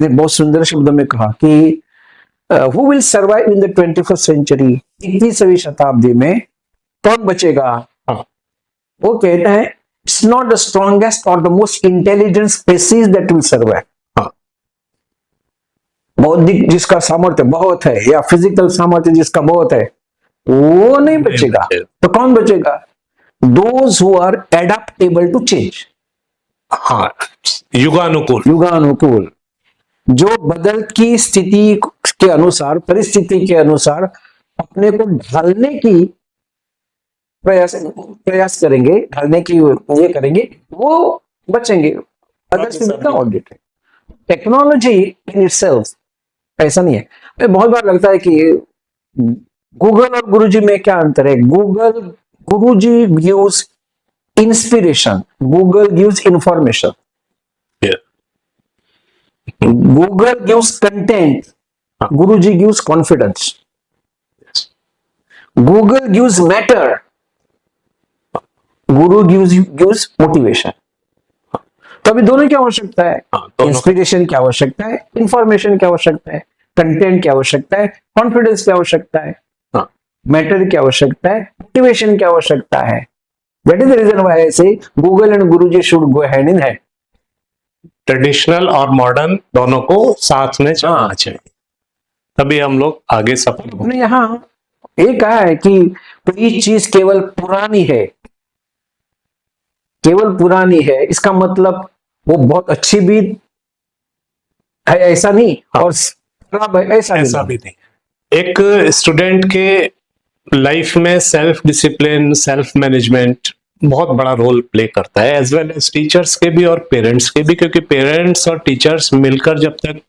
बहुत सुंदर शब्दों में कहा कि who will survive in the 21st century, 21वीं शताब्दी में कौन बचेगा। हाँ। वो कहते हैं इट्स नॉट द स्ट्रॉन्गेस्ट और the most intelligent species that will survive. हाँ। बौद्धिक जिसका सामर्थ्य बहुत है या फिजिकल सामर्थ्य जिसका बहुत है वो नहीं बचेगा। तो कौन बचेगा? Those who are adaptable to change. हाँ, युगानुकूल। युगानुकूल, जो बदलती स्थिति के अनुसार, परिस्थिति के अनुसार अपने को ढालने की प्रयास करेंगे, ढालने की ये करेंगे, वो बचेंगे। अदर का ऑडिट है। टेक्नोलॉजी इन इटसेल्फ ऐसा नहीं है। मुझे बहुत बार लगता है कि गूगल और गुरुजी में क्या अंतर है। Guruji gives inspiration, Google gives information. Google gives content, Guruji gives confidence. Google gives matter, Guru gives motivation. तो अभी दोनों की आवश्यकता है। इंस्पिरेशन की आवश्यकता है, इंफॉर्मेशन की आवश्यकता है, कंटेंट की आवश्यकता है, कॉन्फिडेंस की आवश्यकता है, मैटर की आवश्यकता है, मोटिवेशन की आवश्यकता है। That is the reason why I say Google and guruji should go hand in hand. Traditional और मॉडर्न दोनों को साथ में चलना चाहिए, तभी हम लोग आगे सफल होंगे। यहाँ ये कहा है कि कोई चीज केवल पुरानी है, केवल पुरानी है, इसका मतलब वो बहुत अच्छी भी है ऐसा नहीं, और खराब है ऐसा भी नहीं। एक स्टूडेंट के लाइफ में सेल्फ डिसिप्लिन, सेल्फ मैनेजमेंट बहुत बड़ा रोल प्ले करता है, एज वेल एज टीचर्स के भी और पेरेंट्स के भी, क्योंकि पेरेंट्स और टीचर्स मिलकर जब तक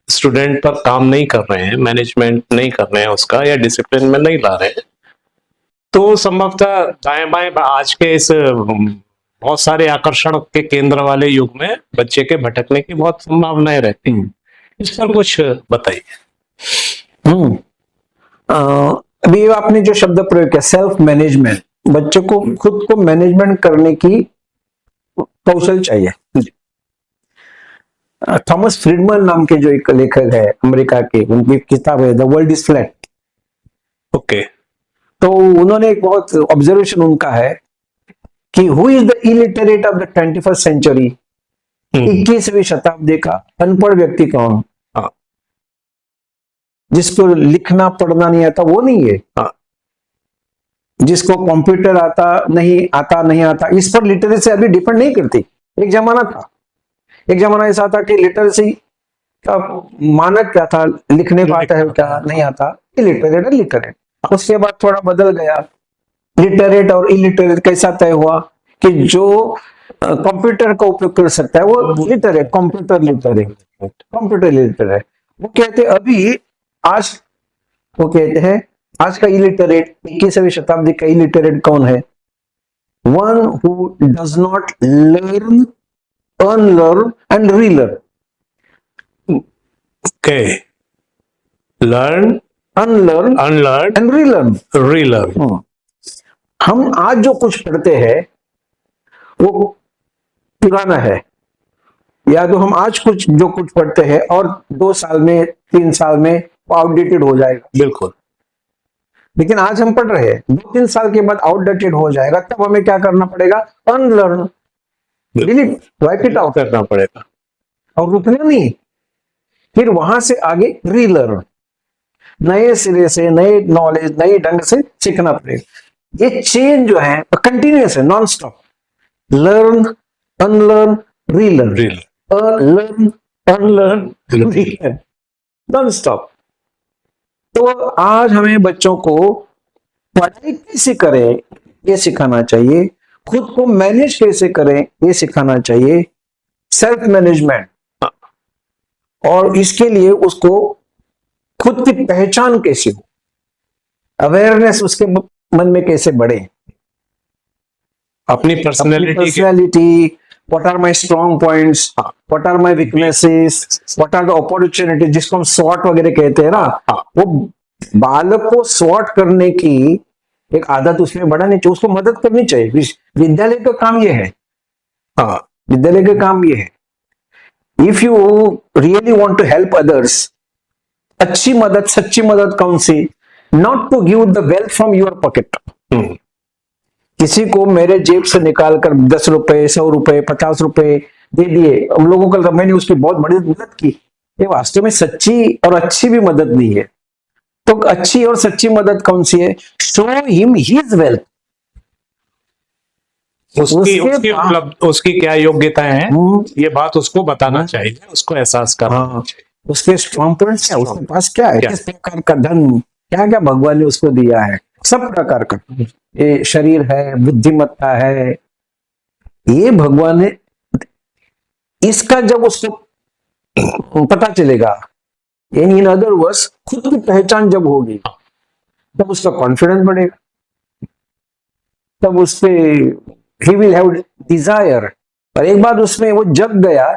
स्टूडेंट पर काम नहीं कर रहे हैं, मैनेजमेंट नहीं कर रहे हैं उसका, या डिसिप्लिन में नहीं ला रहे हैं, तो संभवतः दाएं बाएं आज के इस बहुत सारे आकर्षण के केंद्र वाले युग में बच्चे के भटकने की बहुत संभावनाएं रहती हैं। इस पर कुछ बताइए। अभी आपने जो शब्द प्रयोग किया सेल्फ मैनेजमेंट, बच्चे को खुद को मैनेजमेंट करने की कौशल चाहिए। थॉमस फ्रीडमैन नाम के जो एक लेखक है अमेरिका के, उनकी किताब है the world is flat. Okay. तो उन्होंने एक बहुत ऑब्जर्वेशन उनका है कि who is the illiterate of the 21st century, 21वीं शताब्दी का अनपढ़ व्यक्ति कौन? जिसको लिखना पढ़ना नहीं आता वो नहीं है। जिसको कंप्यूटर आता नहीं आता, इस पर लिटरेसी अभी डिपेंड नहीं करती। एक जमाना था, एक जमाना ऐसा था कि लिटरेसी का मानक क्या था, लिखने को आता है क्या, नहीं आता, इलिटरेट है लिटरेट। उसके बाद थोड़ा बदल गया, लिटरेट और इलिटरेट कैसा तय हुआ कि जो कंप्यूटर का उपयोग कर सकता है वो लिटरेट, कंप्यूटर लिटरेट। वो कहते अभी आज, वो कहते हैं आज का इलिटरेट, 21वीं शताब्दी का इलिटरेट कौन है? One who does not learn, unlearn and relearn. Okay. Learn, unlearn and relearn. हम आज जो कुछ पढ़ते हैं वो पुराना है, या तो हम आज जो कुछ पढ़ते हैं और 2 साल में 3 साल में वो आउटडेटेड हो जाएगा। बिल्कुल। लेकिन आज हम पढ़ रहे हैं, 2-3 साल के बाद आउटडेटेड हो जाएगा, तब हमें क्या करना पड़ेगा? Unlearn, delete, wipe it out करना पड़ेगा, और रुकना नहीं, फिर वहां से आगे रीलर्न, नए सिरे से नए नॉलेज, नए ढंग से सीखना पड़ेगा। ये चेंज जो है कंटिन्यूअस है, non stop. Learn, unlearn, relearn, learn, unlearn, relearn, non stop. तो आज हमें बच्चों को पढ़ाई कैसे करें ये सिखाना चाहिए, खुद को मैनेज कैसे करें ये सिखाना चाहिए, सेल्फ मैनेजमेंट। और इसके लिए उसको खुद की पहचान कैसे हो, अवेयरनेस उसके मन में कैसे बढ़े, अपनी personality, what are my strong points, what are my weaknesses, what are the opportunity, जिसको हम स्वॉट वगैरह कहते हैं ना, वो बालक को स्वॉट करने की एक आदत उसमें बढ़ानी चाहिए, उसको मदद करनी चाहिए। विद्यालय का काम ये है, विद्यालय का काम ये है। If you really want to help others, अच्छी मदद, सच्ची मदद कौन सी? Not to give the wealth from your pocket. किसी को मेरे जेब से निकाल कर 10 रुपए, 100 रुपए, 50 रुपए दे दिए, हम लोगों को मैंने उसकी बहुत बड़ी मदद की, ये वास्तव में सच्ची और अच्छी भी मदद नहीं है। तो अच्छी और सच्ची मदद कौन सी है? शो हिम हिज वेल्थ, उसकी क्या योग्यताएं हैं, ये बात उसको बताना चाहिए, उसको एहसास करना चाहिए। उसके स्ट्रॉन्ग पॉइंट्स क्या, उसके पास क्या है, किस प्रकार का धन, क्या क्या भगवान ने उसको दिया है, सब प्रकार का, ये शरीर है, बुद्धिमत्ता है, ये भगवान ने, इसका जब उसको पता चलेगा, इन अदर वर्ड्स खुद की पहचान जब होगी, तब उसका कॉन्फिडेंस बढ़ेगा, तब उसपे ही विल हैव डिजायर। और एक बार उसमें वो जग गया,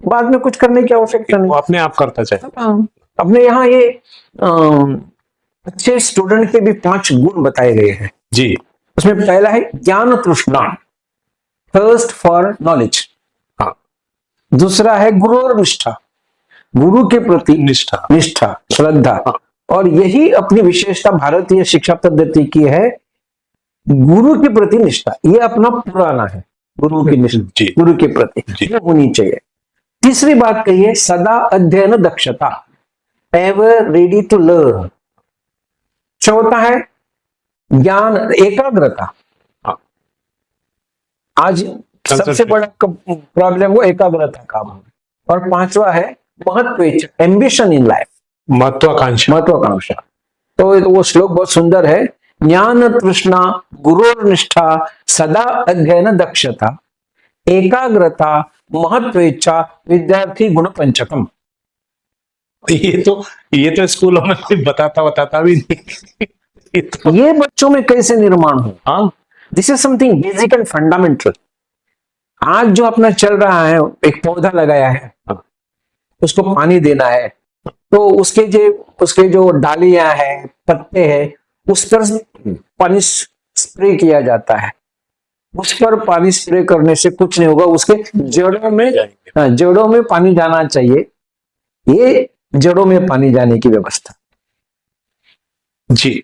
बाद में कुछ करने की आवश्यकता नहीं, वो अपने आप करता चाहिए। अपने यहाँ ये अच्छे स्टूडेंट के भी 5 गुण बताए गए हैं जी। उसमें पहला है ज्ञान तृष्णा, थर्स्ट फॉर नॉलेज। हाँ। दूसरा है गुरु और निष्ठा, गुरु के प्रति निष्ठा, श्रद्धा। हाँ। और यही अपनी विशेषता भारतीय शिक्षा पद्धति की है, गुरु के प्रति निष्ठा, ये अपना पुराना है, गुरु की निष्ठा, गुरु के प्रति ये होनी चाहिए। तीसरी बात कही है सदा अध्ययन दक्षता, एवर रेडी टू लर्न। चौथा है ज्ञान एकाग्रता, आज सबसे बड़ा प्रॉब्लम वो एकाग्रता का है। और पांचवा है महत्व, एम्बिशन इन लाइफ, महत्वाकांक्षा। तो वो श्लोक बहुत सुंदर है, ज्ञान तृष्णा, गुरु निष्ठा, सदा अध्ययन दक्षता, एकाग्रता, महत्वेच्छा, विद्यार्थी गुण पंचकम। ये तो स्कूलों में कोई बताता भी नहीं। ये बच्चों में कैसे निर्माण हो? हाँ, this is something basic and fundamental. आज जो अपना चल रहा है, एक पौधा लगाया है, उसको पानी देना है, तो उसके जो डालियां हैं, पत्ते हैं, उस पर पानी स्प्रे किया जाता है। उस पर पानी स्प्रे करने से कुछ नहीं होगा, उसके जड़ों में पानी जाना चाहिए। ये जड़ों में पानी जाने की व्यवस्था। जी।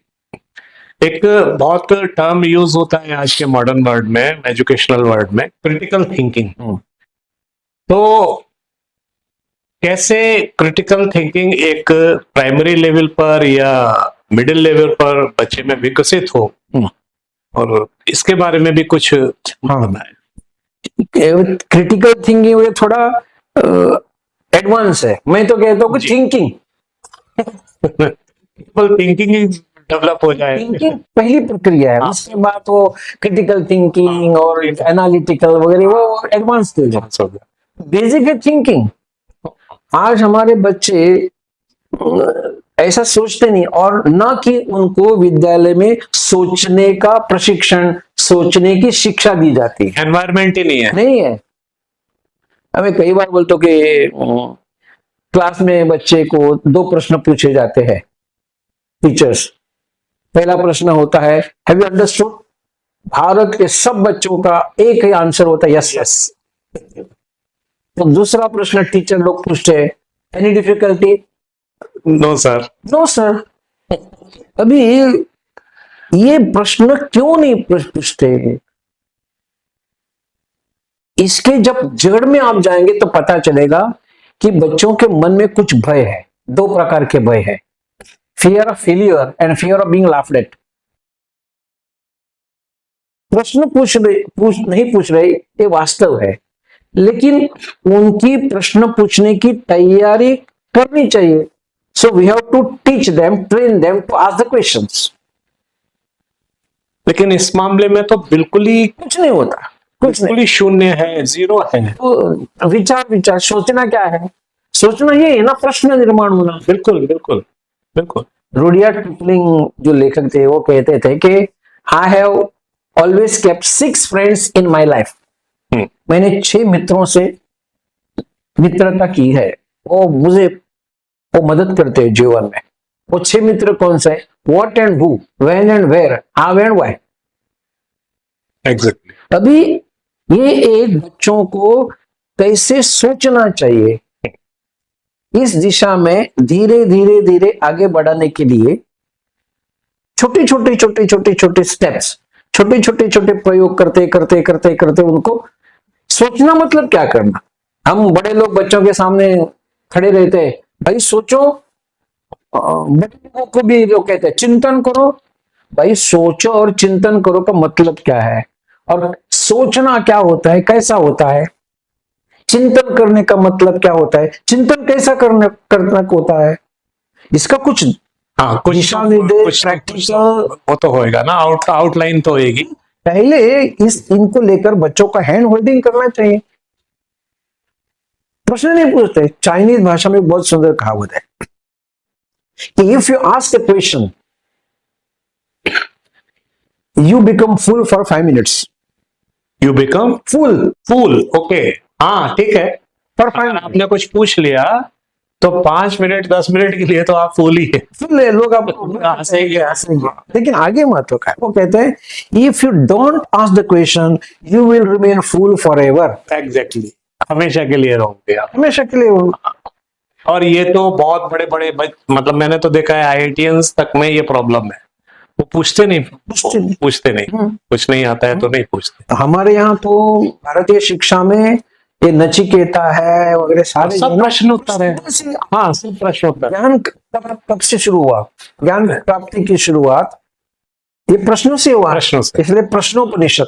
एक बहुत टर्म यूज होता है आज के मॉडर्न वर्ल्ड में, एजुकेशनल वर्ल्ड में, क्रिटिकल थिंकिंग। तो कैसे क्रिटिकल थिंकिंग एक प्राइमरी लेवल पर या मिडिल लेवल पर बच्चे में विकसित हो, और इसके बारे में भी कुछ बताएं। क्रिटिकल थिंकिंग ये थोड़ा एडवांस है, मैं तो कहता हूँ थिंकिंग डेवलप हो जाए, थिंकिंग पहली प्रक्रिया है। उसके बाद वो क्रिटिकल थिंकिंग और एनालिटिकल वगैरह वो एडवांस हो गया। बेसिक है थिंकिंग। आज हमारे बच्चे ऐसा सोचते नहीं, और न कि उनको विद्यालय में सोचने का प्रशिक्षण, सोचने की शिक्षा दी जाती है। एनवायरमेंट ही नहीं है। हमें कई बार बोलते हो कि क्लास में बच्चे को 2 प्रश्न पूछे जाते हैं टीचर्स। पहला प्रश्न होता है हैव यू अंडरस्टूड? भारत के सब बच्चों का एक ही आंसर होता है यस। तो दूसरा प्रश्न टीचर लोग पूछते हैं एनी डिफिकल्टी? No sir. अभी ये प्रश्न क्यों नहीं पूछते? इसके जब जड़ में आप जाएंगे तो पता चलेगा कि बच्चों के मन में कुछ भय है। 2 प्रकार के भय है, fear of failure and fear of being laughed eight. प्रश्न नहीं पूछ रहे ये वास्तव है, लेकिन उनकी प्रश्न पूछने की तैयारी करनी चाहिए। So we have to teach them, train them to ask the questions. लेकिन इस मामले में तो बिल्कुल ही कुछ नहीं होता, बिल्कुल ही शून्य है, 0 है। तो विचार सोचना क्या है? सोचना ये है ना, प्रश्न निर्माण होना। बिल्कुल। रुडियार्ड किपलिंग जो लेखक थे वो कहते थे कि I have always kept 6 friends in my life. मैंने 6 मित्रों से मित्रता की है, वो मदद करते हैं जीवन में। वो 6 मित्र कौन से? What and who, when and where, how and why. Exactly. अभी ये एक बच्चों को कैसे सोचना चाहिए, इस दिशा में धीरे धीरे धीरे आगे बढ़ाने के लिए छोटे स्टेप्स, छोटे प्रयोग करते करते करते करते उनको सोचना मतलब क्या करना। हम बड़े लोग बच्चों के सामने खड़े रहते हैं, भाई सोचो, बड़े लोगों को भी लोग कहते हैं चिंतन करो। भाई सोचो और चिंतन करो का मतलब क्या है, और सोचना क्या होता है, कैसा होता है, चिंतन करने का मतलब क्या होता है, चिंतन कैसा करना होता है, इसका कुछ हाँ, कुछ दिशा निर्देश कुछ प्रैक्टिकल वो तो होएगा ना, आउटलाइन तो होएगी। पहले इनको लेकर बच्चों का हैंड होल्डिंग करना चाहिए। प्रश्न नहीं पूछते। चाइनीज भाषा में बहुत सुंदर कहावत है कि if you ask a question you become fool for 5 minutes. You become fool, okay, हाँ ठीक है। फॉर अगर 5 आपने कुछ पूछ लिया तो 5 मिनट 10 मिनट के लिए तो आप फूल ही है। सुन ले लोग आपको हंसेंगे। लेकिन आगे मत होगा। वो कहते हैं if you don't ask the question you will remain fool for ever. Exactly, हमेशा के लिए रहोगे आप। हमेशा के लिए और ये तो बहुत बड़े बड़े मतलब मैंने तो देखा है आईआईटीएंस तक में ये प्रॉब्लम है, वो पूछते नहीं। कुछ नहीं आता है तो नहीं पूछते। हमारे यहाँ तो भारतीय शिक्षा में ये नचिकेता है वगैरह सारे सब प्रश्न उत्तर है। हाँ, सब प्रश्न उत्तर। ज्ञान कब से शुरू हुआ? ज्ञान प्राप्ति की शुरुआत ये प्रश्नों से हुआ, प्रश्नों से। इसलिए प्रश्नोपनिषद